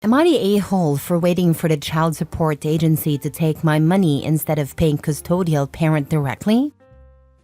Am I the a-hole for waiting for the child support agency to take my money instead of paying custodial parent directly?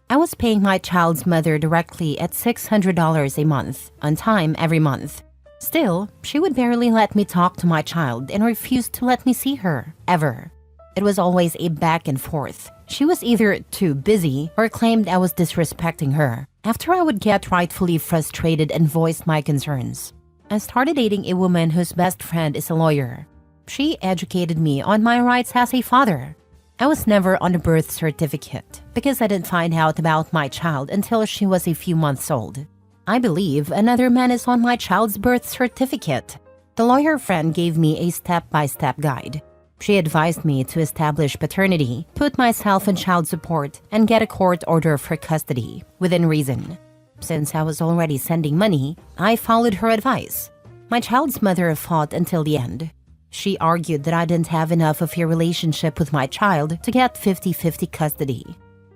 I was paying my child's mother directly at $600 a month, on time every month. Still, she would barely let me talk to my child and refused to let me see her, ever. It was always a back and forth. She was either too busy or claimed I was disrespecting her. After I would get rightfully frustrated and voice my concerns, I started dating a woman whose best friend is a lawyer. She educated me on my rights as a father. I was never on a birth certificate because I didn't find out about my child until she was a few months old. I believe another man is on my child's birth certificate. The lawyer friend gave me a step-by-step guide. She advised me to establish paternity, put myself in child support, and get a court order for custody, within reason. Since I was already sending money, I followed her advice. My child's mother fought until the end. She argued that I didn't have enough of a relationship with my child to get 50-50 custody.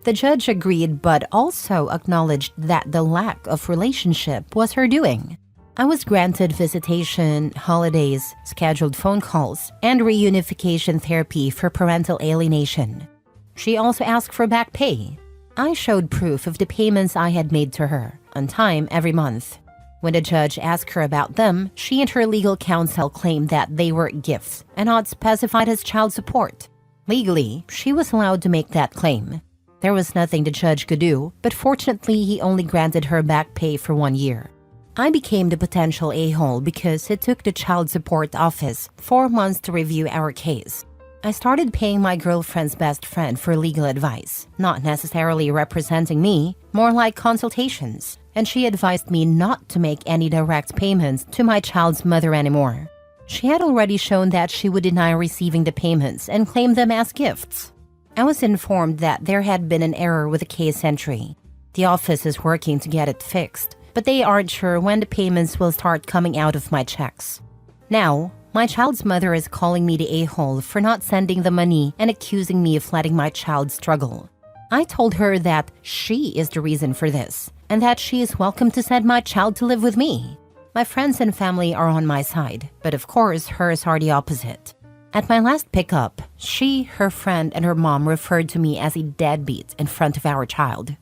The judge agreed but also acknowledged that the lack of relationship was her doing. I was granted visitation, holidays, scheduled phone calls, and reunification therapy for parental alienation. She also asked for back pay. I showed proof of the payments I had made to her, on time every month. When the judge asked her about them, she and her legal counsel claimed that they were gifts and not specified as child support. Legally, she was allowed to make that claim. There was nothing the judge could do, but fortunately he only granted her back pay for 1 year. I became the potential a-hole because it took the child support office 4 months to review our case. I started paying my girlfriend's best friend for legal advice, not necessarily representing me, more like consultations, and she advised me not to make any direct payments to my child's mother anymore. She had already shown that she would deny receiving the payments and claim them as gifts. I was informed that there had been an error with the case entry. The office is working to get it fixed, but they aren't sure when the payments will start coming out of my checks. Now, my child's mother is calling me the a-hole for not sending the money and accusing me of letting my child struggle. I told her that she is the reason for this, and that she is welcome to send my child to live with me. My friends and family are on my side, but of course hers are the opposite. At my last pickup, she, her friend, and her mom referred to me as a deadbeat in front of our child.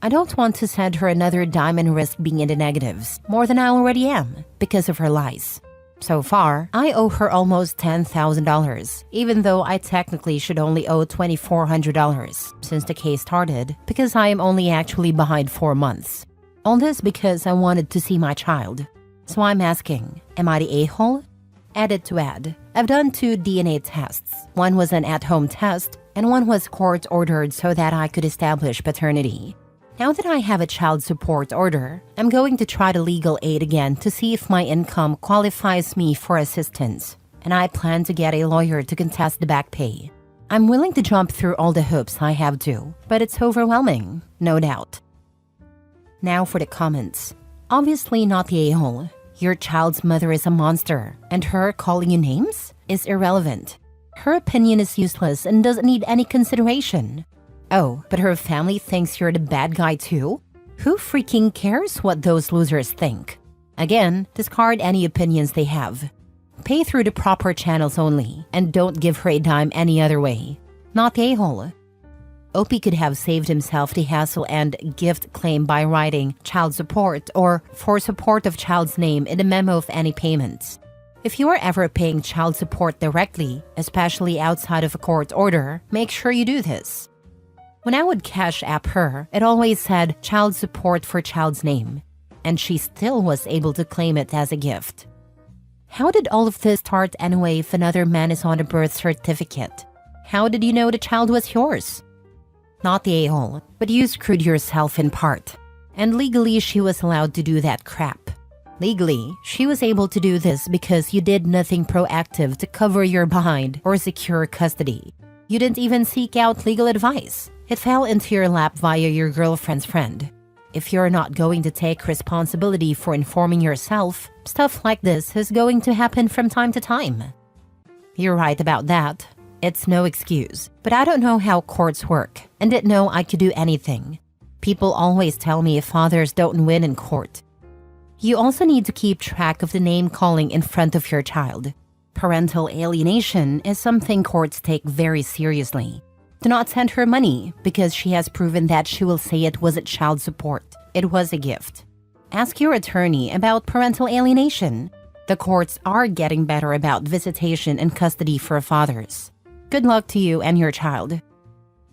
I don't want to send her another dime and risk being in the negatives, more than I already am, because of her lies. So far, I owe her almost $10,000, even though I technically should only owe $2,400 since the case started, because I am only actually behind 4 months. All this because I wanted to see my child. So I'm asking, am I the a-hole? Edit to add, I've done 2 DNA tests. One was an at-home test, and one was court-ordered so that I could establish paternity. Now that I have a child support order, I'm going to try the legal aid again to see if my income qualifies me for assistance, and I plan to get a lawyer to contest the back pay. I'm willing to jump through all the hoops I have to, but it's overwhelming, no doubt. Now for the comments. Obviously not the a-hole. Your child's mother is a monster, and her calling you names is irrelevant. Her opinion is useless and doesn't need any consideration. Oh, but her family thinks you're the bad guy too? Who freaking cares what those losers think? Again, discard any opinions they have. Pay through the proper channels only, and don't give her a dime any other way. Not the a-hole. Opie could have saved himself the hassle and gift claim by writing child support or for support of child's name in the memo of any payments. If you are ever paying child support directly, especially outside of a court order, make sure you do this. When I would cash app her, it always said child support for child's name, and she still was able to claim it as a gift. How did all of this start anyway if another man is on a birth certificate? How did you know the child was yours? Not the a-hole, but you screwed yourself in part. And legally, she was allowed to do that crap. Legally, she was able to do this because you did nothing proactive to cover your behind or secure custody. You didn't even seek out legal advice. It fell into your lap via your girlfriend's friend. If you're not going to take responsibility for informing yourself, stuff like this is going to happen from time to time. You're right about that. It's no excuse, but I don't know how courts work and didn't know I could do anything. People always tell me fathers don't win in court. You also need to keep track of the name calling in front of your child. Parental alienation is something courts take very seriously. Do not send her money because she has proven that she will say it wasn't child support. It was a gift. Ask your attorney about parental alienation. The courts are getting better about visitation and custody for fathers. Good luck to you and your child.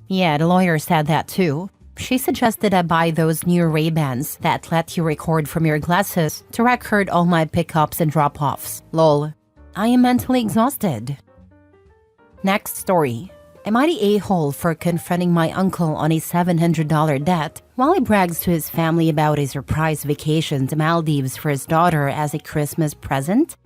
Yeah, the lawyer said that too. She suggested I buy those new Ray-Bans that let you record from your glasses to record all my pickups and drop-offs. Lol. I am mentally exhausted. Next story. Am I the a-hole for confronting my uncle on a $700 debt while he brags to his family about a surprise vacation to Maldives for his daughter as a Christmas present?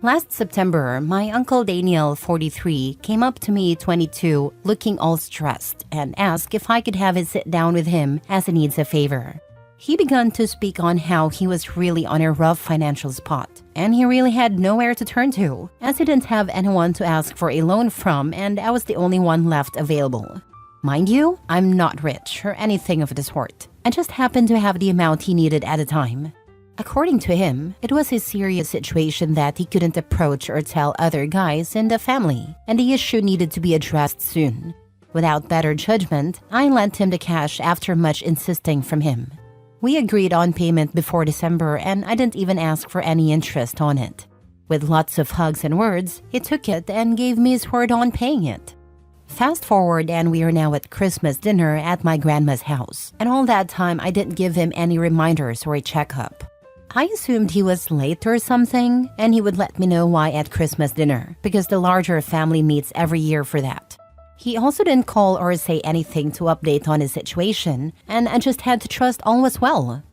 Last September, my uncle Daniel, 43, came up to me, 22, looking all stressed and asked if I could have a sit down with him as he needs a favor. He began to speak on how he was really on a rough financial spot, and he really had nowhere to turn to, as he didn't have anyone to ask for a loan from, and I was the only one left available. Mind you, I'm not rich or anything of the sort. I just happened to have the amount he needed at the time. According to him, it was a serious situation that he couldn't approach or tell other guys in the family, and the issue needed to be addressed soon. Without better judgment, I lent him the cash after much insisting from him. We agreed on payment before December, and I didn't even ask for any interest on it. With lots of hugs and words, he took it and gave me his word on paying it. Fast forward, and we are now at Christmas dinner at my grandma's house, and all that time I didn't give him any reminders or a checkup. I assumed he was late or something, and he would let me know why at Christmas dinner, because the larger family meets every year for that. He also didn't call or say anything to update on his situation, and I just had to trust all was well.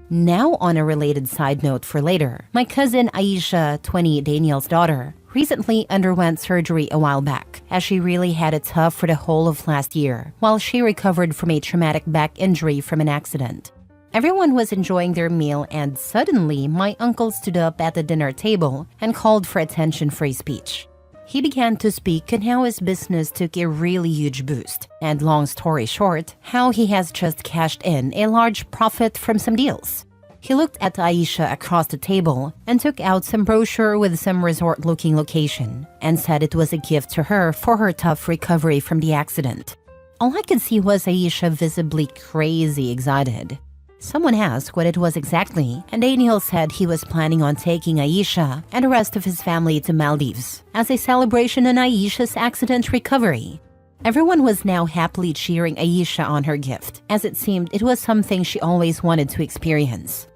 Now, on a related side note for later, my cousin AITA, 20, Daniel's daughter, recently underwent surgery a while back, as she really had it tough for the whole of last year, while she recovered from a traumatic back injury from an accident. Everyone was enjoying their meal, and suddenly my uncle stood up at the dinner table and called for attention for a speech. He began to speak on how his business took a really huge boost, and long story short, how he has just cashed in a large profit from some deals. He looked at Aisha across the table and took out some brochure with some resort-looking location and said it was a gift to her for her tough recovery from the accident. All I could see was Aisha visibly crazy excited. Someone asked what it was exactly, and Daniel said he was planning on taking Aisha and the rest of his family to Maldives as a celebration on Aisha's accident recovery. Everyone was now happily cheering Aisha on her gift, as it seemed it was something she always wanted to experience.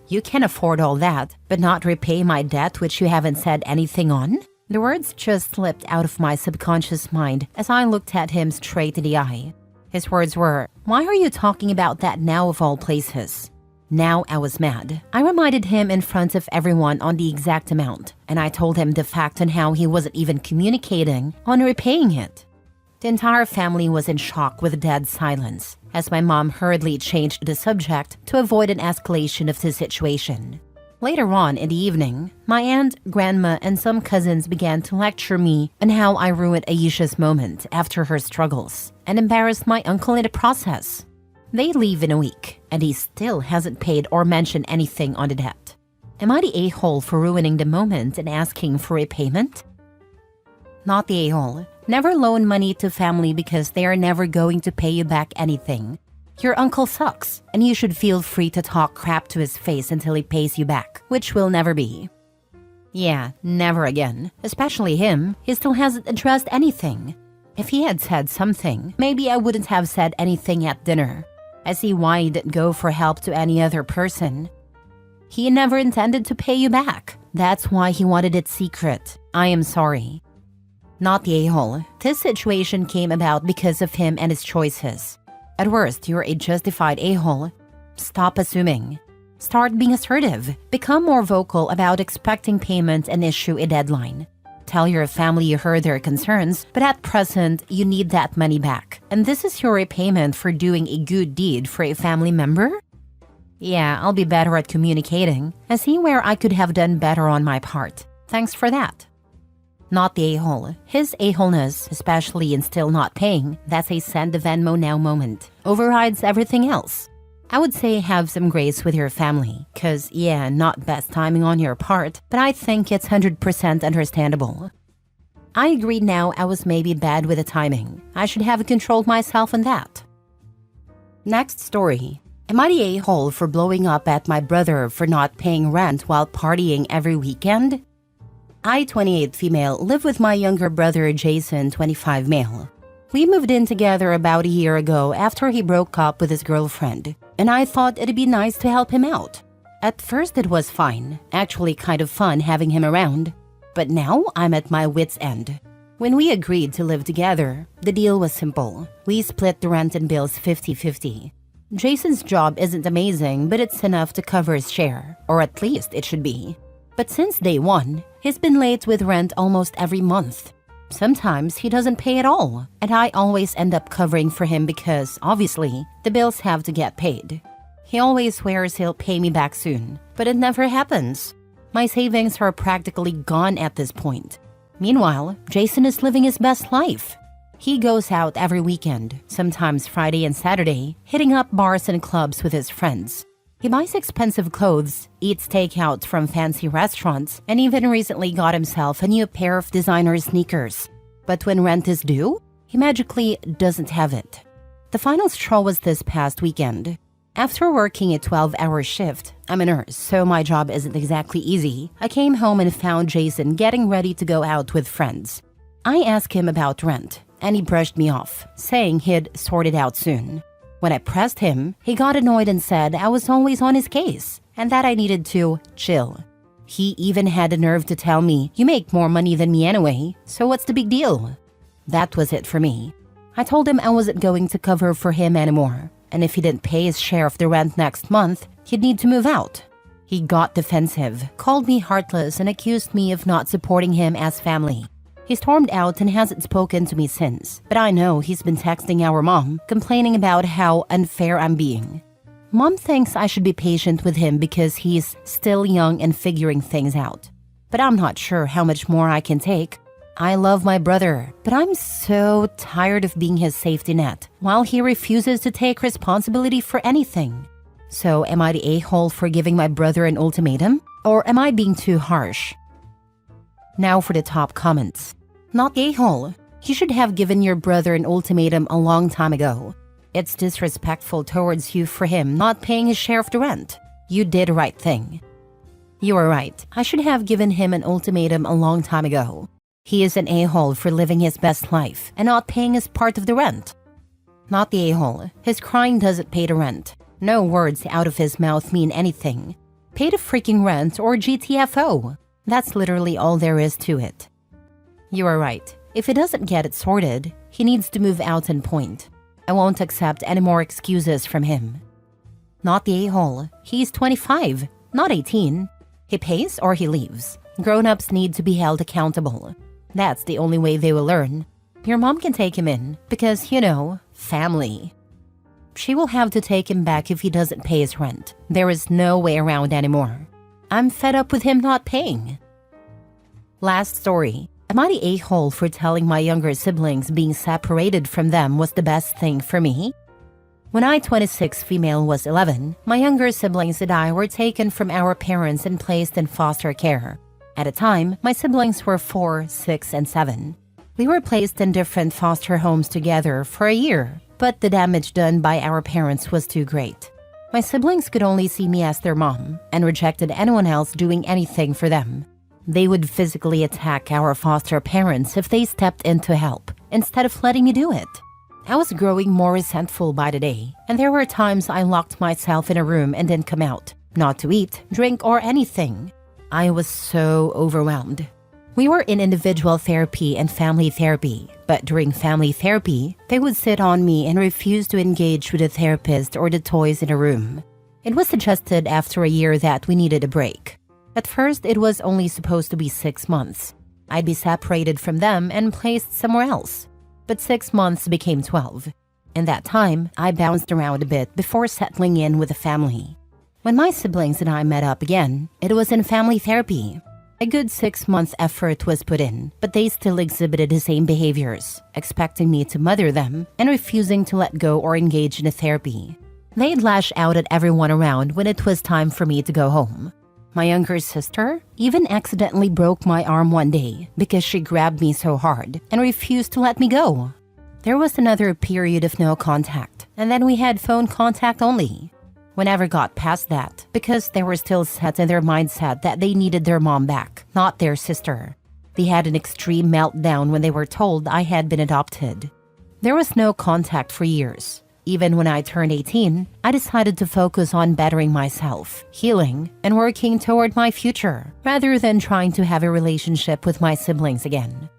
You can afford all that, but not repay my debt which you haven't said anything on? The words just slipped out of my subconscious mind as I looked at him straight in the eye. His words were, "Why are you talking about that now of all places?" Now I was mad. I reminded him in front of everyone on the exact amount, and I told him the fact on how he wasn't even communicating on repaying it. The entire family was in shock with dead silence, as my mom hurriedly changed the subject to avoid an escalation of the situation. Later on in the evening, my aunt, grandma, and some cousins began to lecture me on how I ruined Aisha's moment after her struggles and embarrassed my uncle in the process. They leave in a week, and he still hasn't paid or mentioned anything on the debt. Am I the a-hole for ruining the moment and asking for repayment? Not the a-hole. Never loan money to family because they are never going to pay you back anything. Your uncle sucks, and you should feel free to talk crap to his face until he pays you back, which will never be. Yeah, never again. Especially him. He still hasn't addressed anything. If he had said something, maybe I wouldn't have said anything at dinner. I see why he didn't go for help to any other person. He never intended to pay you back. That's why he wanted it secret. I am sorry. Not the a-hole. This situation came about because of him and his choices. At worst, you're a justified a-hole. Stop assuming. Start being assertive. Become more vocal about expecting payment and issue a deadline. Tell your family you heard their concerns, but at present, you need that money back. And this is your repayment for doing a good deed for a family member? Yeah, I'll be better at communicating. I see where I could have done better on my part. Thanks for that. Not the a-hole. His a-holeness, especially in still not paying, that's a send the Venmo now moment, overrides everything else. I would say have some grace with your family, cause yeah, not best timing on your part, but I think it's 100% understandable. I agree now I was maybe bad with the timing. I should have controlled myself on that. Next story. Am I the a-hole for blowing up at my brother for not paying rent while partying every weekend? I, 28 female, live with my younger brother Jason, 25 male. We moved in together about a year ago after he broke up with his girlfriend, and I thought it'd be nice to help him out. At first it was fine, actually kind of fun having him around, but now I'm at my wit's end. When we agreed to live together, the deal was simple. We split the rent and bills 50-50. Jason's job isn't amazing, but it's enough to cover his share, or at least it should be. But since day one, he's been late with rent almost every month. Sometimes he doesn't pay at all, and I always end up covering for him because, obviously, the bills have to get paid. He always swears he'll pay me back soon, but it never happens. My savings are practically gone at this point. Meanwhile, Jason is living his best life. He goes out every weekend, sometimes Friday and Saturday, hitting up bars and clubs with his friends. He buys expensive clothes, eats takeout from fancy restaurants, and even recently got himself a new pair of designer sneakers. But when rent is due, he magically doesn't have it. The final straw was this past weekend. After working a 12-hour shift, I'm a nurse, so my job isn't exactly easy. I came home and found Jason getting ready to go out with friends. I asked him about rent, and he brushed me off, saying he'd sort it out soon. When I pressed him, he got annoyed and said I was always on his case, and that I needed to chill. He even had the nerve to tell me, "You make more money than me anyway, so what's the big deal?" That was it for me. I told him I wasn't going to cover for him anymore, and if he didn't pay his share of the rent next month, he'd need to move out. He got defensive, called me heartless, and accused me of not supporting him as family. He stormed out and hasn't spoken to me since, but I know he's been texting our mom, complaining about how unfair I'm being. Mom thinks I should be patient with him because he's still young and figuring things out. But I'm not sure how much more I can take. I love my brother, but I'm so tired of being his safety net, while he refuses to take responsibility for anything. So am I the a-hole for giving my brother an ultimatum? Or am I being too harsh? Now for the top comments. Not a-hole. You should have given your brother an ultimatum a long time ago. It's disrespectful towards you for him not paying his share of the rent. You did the right thing. You are right. I should have given him an ultimatum a long time ago. He is an a-hole for living his best life and not paying his part of the rent. Not the a-hole. His crying doesn't pay the rent. No words out of his mouth mean anything. Pay the freaking rent or GTFO. That's literally all there is to it. You are right. If he doesn't get it sorted, he needs to move out and point. I won't accept any more excuses from him. Not the a-hole. He's 25, not 18. He pays or he leaves. Grown-ups need to be held accountable. That's the only way they will learn. Your mom can take him in because, you know, family. She will have to take him back if he doesn't pay his rent. There is no way around anymore. I'm fed up with him not paying. Last story. Am I the a-hole for telling my younger siblings being separated from them was the best thing for me? When I, 26 female, was 11, my younger siblings and I were taken from our parents and placed in foster care. At the time, my siblings were 4, 6, and 7. We were placed in different foster homes together for a year, but the damage done by our parents was too great. My siblings could only see me as their mom and rejected anyone else doing anything for them. They would physically attack our foster parents if they stepped in to help, instead of letting me do it. I was growing more resentful by the day, and there were times I locked myself in a room and didn't come out, not to eat, drink, or anything. I was so overwhelmed. We were in individual therapy and family therapy, but during family therapy, they would sit on me and refuse to engage with the therapist or the toys in a room. It was suggested after a year that we needed a break. At first, it was only supposed to be 6 months. I'd be separated from them and placed somewhere else. But 6 months became 12. In that time, I bounced around a bit before settling in with a family. When my siblings and I met up again, it was in family therapy. A good 6-month effort was put in, but they still exhibited the same behaviors, expecting me to mother them and refusing to let go or engage in a therapy. They'd lash out at everyone around when it was time for me to go home. My younger sister even accidentally broke my arm one day because she grabbed me so hard and refused to let me go. There was another period of no contact, and then we had phone contact only. We never got past that because they were still set in their mindset that they needed their mom back, not their sister. They had an extreme meltdown when they were told I had been adopted. There was no contact for years. Even when I turned 18, I decided to focus on bettering myself, healing, and working toward my future, rather than trying to have a relationship with my siblings again.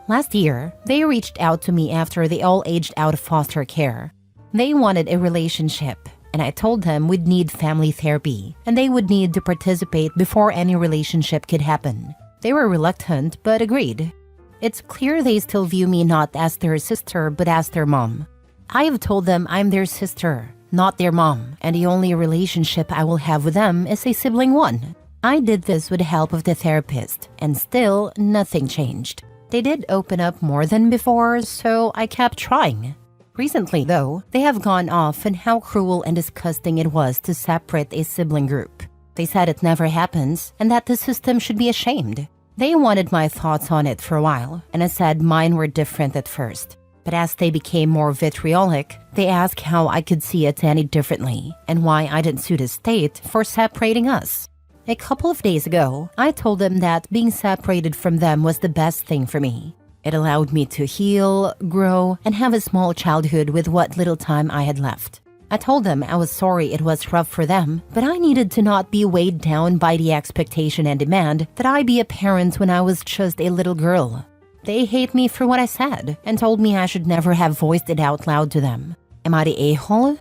Last year, they reached out to me after they all aged out of foster care. They wanted a relationship, and I told them we'd need family therapy, and they would need to participate before any relationship could happen. They were reluctant, but agreed. It's clear they still view me not as their sister, but as their mom. I have told them I'm their sister, not their mom, and the only relationship I will have with them is a sibling one. I did this with the help of the therapist, and still nothing changed. They did open up more than before, so I kept trying. Recently, though, they have gone off on how cruel and disgusting it was to separate a sibling group. They said it never happens, and that the system should be ashamed. They wanted my thoughts on it for a while, and I said mine were different at first. But as they became more vitriolic, they asked how I could see it any differently and why I didn't sue the state for separating us. A couple of days ago, I told them that being separated from them was the best thing for me. It allowed me to heal, grow, and have a small childhood with what little time I had left. I told them I was sorry it was rough for them, but I needed to not be weighed down by the expectation and demand that I be a parent when I was just a little girl. They hate me for what I said and told me I should never have voiced it out loud to them. Am I the a-hole?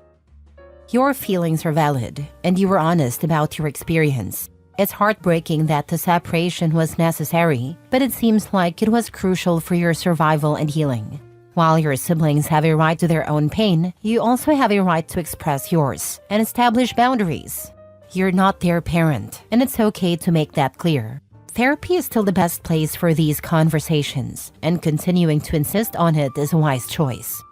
Your feelings are valid, and you were honest about your experience. It's heartbreaking that the separation was necessary, but it seems like it was crucial for your survival and healing. While your siblings have a right to their own pain, you also have a right to express yours and establish boundaries. You're not their parent, and it's okay to make that clear. Therapy is still the best place for these conversations, and continuing to insist on it is a wise choice.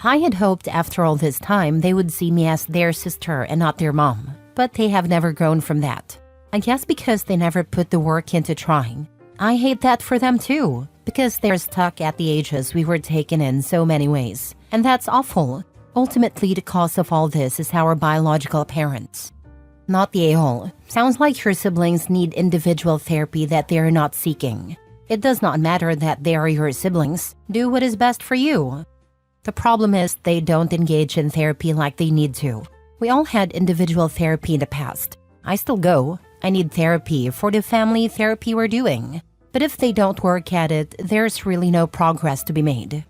I had hoped after all this time they would see me as their sister and not their mom, but they have never grown from that. I guess because they never put the work into trying. I hate that for them too, because they're stuck at the ages we were taken in so many ways, and that's awful. Ultimately, the cause of all this is our biological parents. Not the a-hole. Sounds like your siblings need individual therapy that they are not seeking. It does not matter that they are your siblings. Do what is best for you. The problem is they don't engage in therapy like they need to. We all had individual therapy in the past. I still go. I need therapy for the family therapy we're doing. But if they don't work at it, there's really no progress to be made.